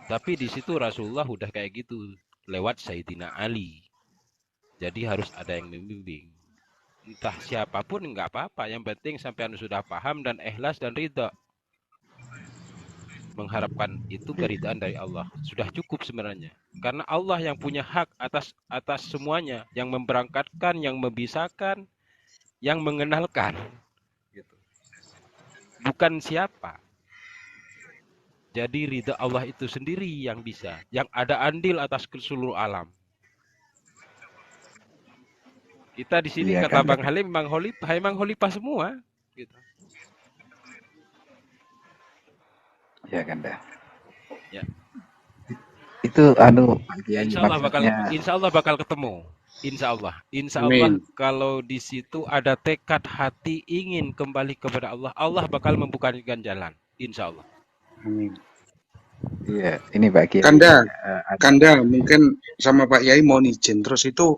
Tapi di situ Rasulullah udah kayak gitu lewat Sayyidina Ali. Jadi harus ada yang membimbing. Entah siapapun nggak apa-apa. Yang penting sampai anu sudah paham dan ikhlas dan ridha. Mengharapkan itu keridhaan dari Allah. Sudah cukup sebenarnya. Karena Allah yang punya hak atas semuanya. Yang memberangkatkan, yang membisahkan, yang mengenalkan. Gitu. Bukan siapa. Jadi ridha Allah itu sendiri yang bisa. Yang ada andil atas seluruh alam. Kita di sini Iya kata Kanda. Bang Halim memang holipah semua. Gitu. Iya Kanda. Ya. Itu anu Pak Kiai maksudnya. Insya Allah bakal ketemu. Insya Allah Amin. kalau di situ ada tekad hati ingin kembali kepada Allah, Allah bakal membukakan jalan. Insya Allah. Amin. Iya, ini Pak Kiai. Kanda mungkin sama Pak Yai mau izin. Terus itu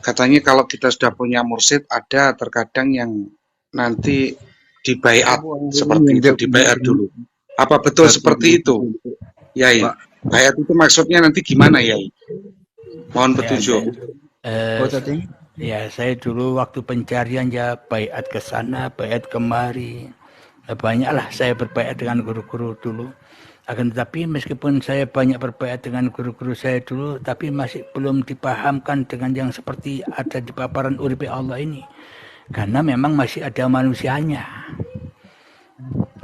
katanya kalau kita sudah punya mursyid ada terkadang yang nanti dibaiat seperti itu, dibaiat dulu. Apa betul seperti itu, Yai? Baiat itu maksudnya nanti gimana, Yai? Mohon petunjuk. Ya, saya dulu waktu pencarian ya baiat ke sana, baiat kemari. Banyaklah saya berbaiat dengan guru-guru dulu. Akan tetapi meskipun saya banyak berbaiat dengan guru-guru saya dulu, tapi masih belum dipahamkan dengan yang seperti ada di paparan uripe Allah ini. Karena memang masih ada manusianya.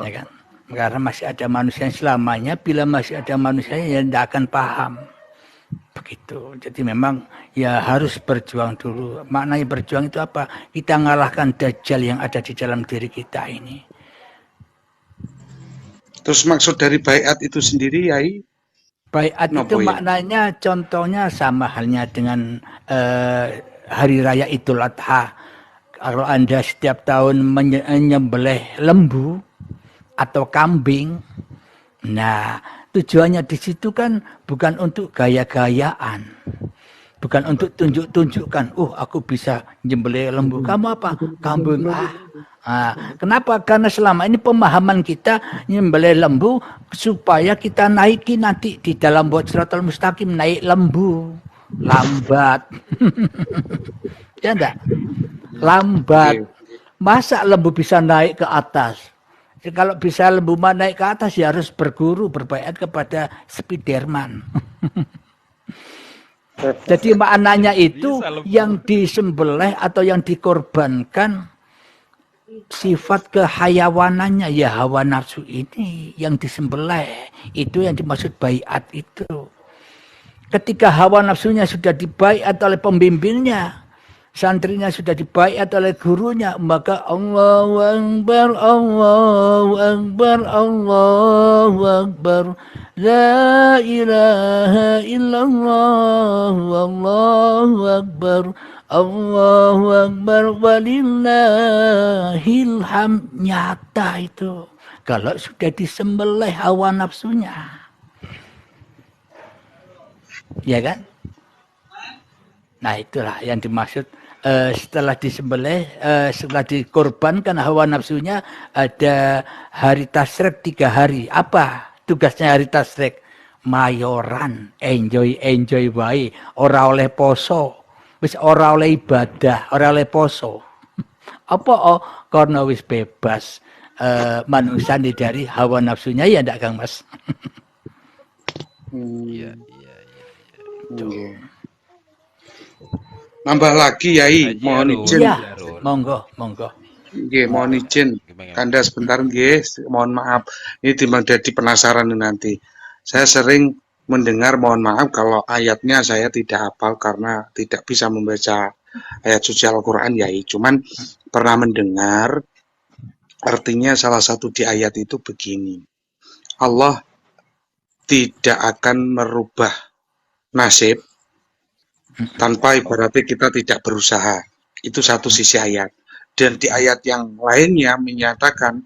Ya kan? Karena masih ada manusia selamanya, bila masih ada manusia yang tidak akan paham. Begitu. Jadi memang ya harus berjuang dulu. Maknanya berjuang itu apa? Kita ngalahkan dajjal yang ada di dalam diri kita ini. Terus maksud dari baiat itu sendiri, Yai? Baiat itu maknanya contohnya sama halnya dengan hari raya Idul Adha. Kalau Anda setiap tahun menyembelih lembu atau kambing, nah tujuannya di situ kan bukan untuk gaya-gayaan. Bukan untuk tunjuk-tunjukkan, aku bisa nyembelih lembu. Kamu apa? Kambing. Nah, kenapa? Karena selama ini pemahaman kita nyembelih lembu supaya kita naiki nanti di dalam buat Shiratal Mustaqim naik lembu. Lambat. Ya enggak? Lambat. Masa lembu bisa naik ke atas? Kalau bisa lembu naik ke atas ya harus berguru, berbaiat kepada Spiderman. Jadi maknanya itu yang disembelih atau yang dikorbankan sifat kehayawanannya ya hawa nafsu ini yang disembelih, itu yang dimaksud baiat itu. Ketika hawa nafsunya sudah dibaiat oleh pembimbingnya, santrinya sudah dibaiat oleh gurunya, maka Allahu Akbar, Allahu Akbar, Allahu Akbar, la ilaha illallah, Allahu Akbar, Allahu Akbar, walillahil hamd. Nyata itu kalau sudah disembelih hawa nafsunya, ya kan? Nah itulah yang dimaksud setelah disembelih, setelah dikorbankan hawa nafsunya, ada hari tasrek 3 hari. Apa tugasnya hari tasrek? Mayoran, enjoy wae, ora oleh poso. Wis ora oleh ibadah, ora oleh poso. Apa karena wis bebas manusia dari hawa nafsunya ya ndak Kang Mas? Iya. Nambah lagi, Yai, mohon izin. Ya, monggo. Nggih, mohon izin. Kanda sebentar nggih, mohon maaf. Ini timbang jadi penasaran nanti. Saya sering mendengar, mohon maaf kalau ayatnya saya tidak hafal karena tidak bisa membaca ayat suci Al-Qur'an, Yai. Cuman pernah mendengar artinya salah satu di ayat itu begini. Allah tidak akan merubah nasib tanpa ibaratnya kita tidak berusaha. Itu satu sisi ayat. Dan di ayat yang lainnya menyatakan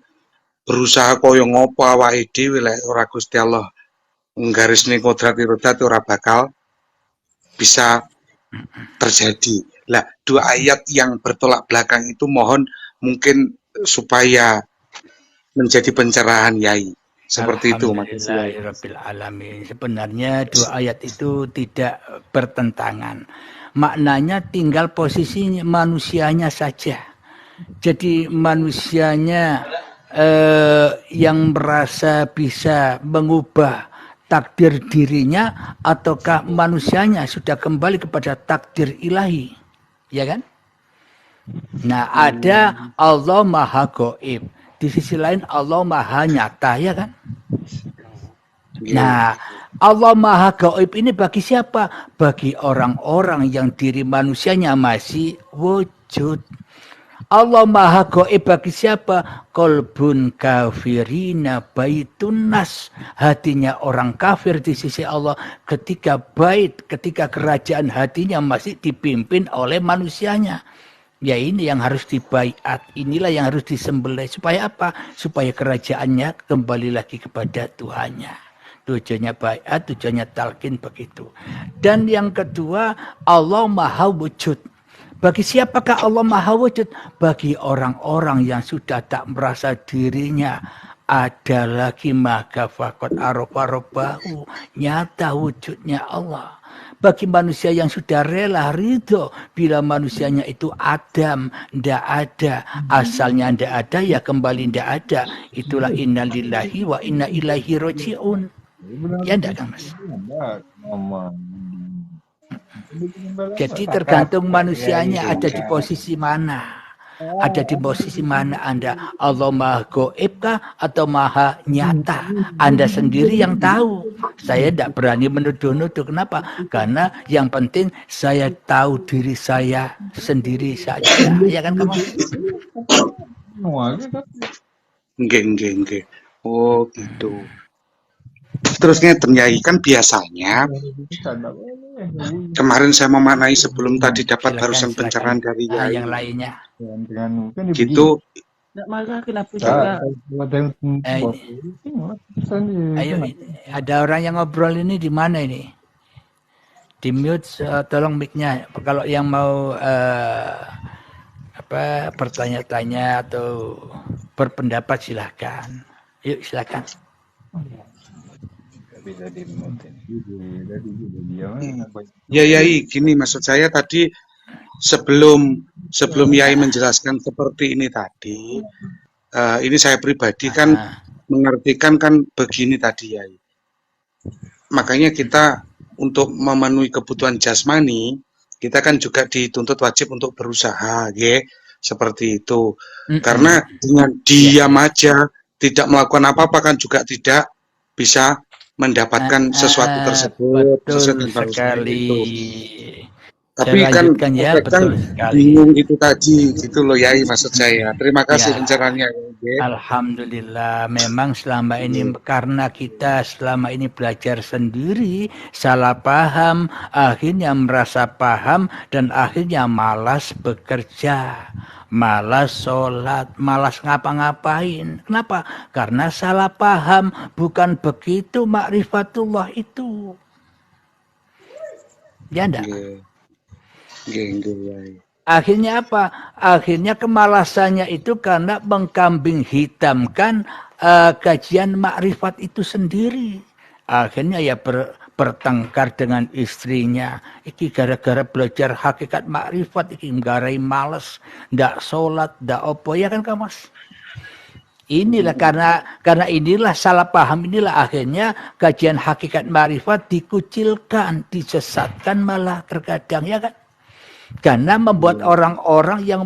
berusaha koyo ngopo awake dhewe lek ora Gusti Allah nggarisne kodrat irodat ora bakal bisa terjadi. Lah, 2 ayat yang bertolak belakang itu mohon mungkin supaya menjadi pencerahan, Yai. Seperti itu maksud saya. Alhamdulillahirabbil alamin. Sebenarnya dua ayat itu tidak bertentangan. Maknanya tinggal posisi manusianya saja. Jadi manusianya yang merasa bisa mengubah takdir dirinya ataukah manusianya sudah kembali kepada takdir ilahi, ya kan? Nah, ada Allah Maha Gaib, di sisi lain Allah Maha Nyata, ya kan? Nah, Allah Maha Gaib ini bagi siapa? Bagi orang-orang yang diri manusianya masih wujud. Allah Maha Gaib bagi siapa? Qalbun kafirina baitun nas. Hatinya orang kafir di sisi Allah ketika ketika kerajaan hatinya masih dipimpin oleh manusianya. Ya ini yang harus dibaiat, inilah yang harus disembelih. Supaya apa? Supaya kerajaannya kembali lagi kepada Tuhannya. Tujuannya baiat, tujuannya talqin begitu. Dan yang kedua, Allah Maha Wujud. Bagi siapakah Allah Maha Wujud? Bagi orang-orang yang sudah tak merasa dirinya ada lagi maka fakot arof-arobahu, nyata wujudnya Allah. Bagi manusia yang sudah rela ridho bila manusianya itu Adam, ndak ada, asalnya ndak ada ya kembali ndak ada. Itulah innalillahi wa inna ilaihi rajiun. Ya ndak Kang Mas? Jadi tergantung manusianya ada di posisi mana. Ada di posisi mana Anda? Allah Maha Gaib kah atau Maha Nyata? Anda sendiri yang tahu. Saya tidak berani menuduh-nuduh. Kenapa? Karena yang penting saya tahu diri saya sendiri saja. Ya kan kamu? Enggak. Oh gitu. Terusnya ternyai kan biasanya kemarin saya memaknai sebelum tadi dapat barusan pencerahan dari yang lainnya gitu. Ayo, ada orang yang ngobrol ini di mana ini? Di mute, tolong mic-nya. Kalau yang mau bertanya-tanya atau berpendapat silahkan. Yuk silakan. Bisa dimutin. Ya Yai, gini maksud saya tadi sebelum Yai menjelaskan seperti ini tadi, ini saya pribadi kan mengartikan kan begini tadi Yai. Makanya kita untuk memenuhi kebutuhan jasmani, kita kan juga dituntut wajib untuk berusaha, ya, seperti itu. Karena dengan diam aja, tidak melakukan apa-apa kan juga tidak bisa mendapatkan sesuatu tersebut. Betul sekali. Tapi kan ya, betul bingung itu tadi, gitu loh Yai maksud saya. Terima kasih pencerahannya. Alhamdulillah, memang selama ini karena kita selama ini belajar sendiri, salah paham, akhirnya merasa paham dan akhirnya malas bekerja. Malas sholat, malas ngapa-ngapain. Kenapa? Karena salah paham. Bukan begitu makrifatullah itu. Ya enggak? Akhirnya apa? Akhirnya kemalasannya itu karena mengkambing hitamkan kajian makrifat itu sendiri. Akhirnya ya bertengkar dengan istrinya. Iki gara-gara belajar hakikat makrifat, iki nggarai males, ndak sholat, ndak opo, ya kan Mas? Inilah karena inilah salah paham, inilah akhirnya kajian hakikat makrifat dikucilkan, disesatkan malah terkadang, ya kan? Karena membuat orang-orang yang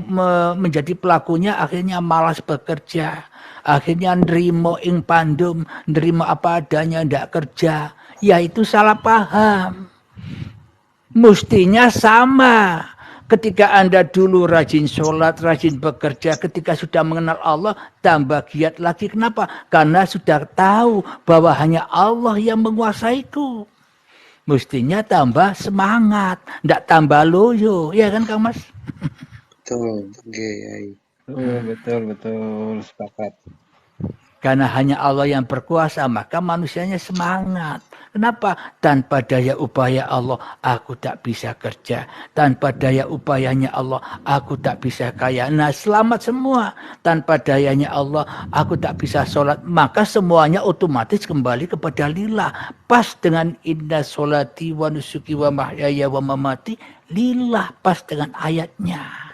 menjadi pelakunya akhirnya malas bekerja. Akhirnya nrimo ing pandum, nrimo apa adanya, ndak kerja. Ya itu salah paham. Mestinya sama. Ketika Anda dulu rajin sholat, rajin bekerja, ketika sudah mengenal Allah, tambah giat lagi. Kenapa? Karena sudah tahu bahwa hanya Allah yang menguasaiku. Mestinya tambah semangat, ndak tambah loyo, ya kan Kang Mas? Betul, betul, sepakat. Karena hanya Allah yang berkuasa, maka manusianya semangat. Kenapa? Tanpa daya upaya Allah, aku tak bisa kerja. Tanpa daya upayanya Allah, aku tak bisa kaya. Nah, selamat semua. Tanpa dayanya Allah, aku tak bisa sholat. Maka semuanya otomatis kembali kepada lillah. Pas dengan inna sholati wa nusuki wa mahyaya wa mamati. Lillah, pas dengan ayatnya.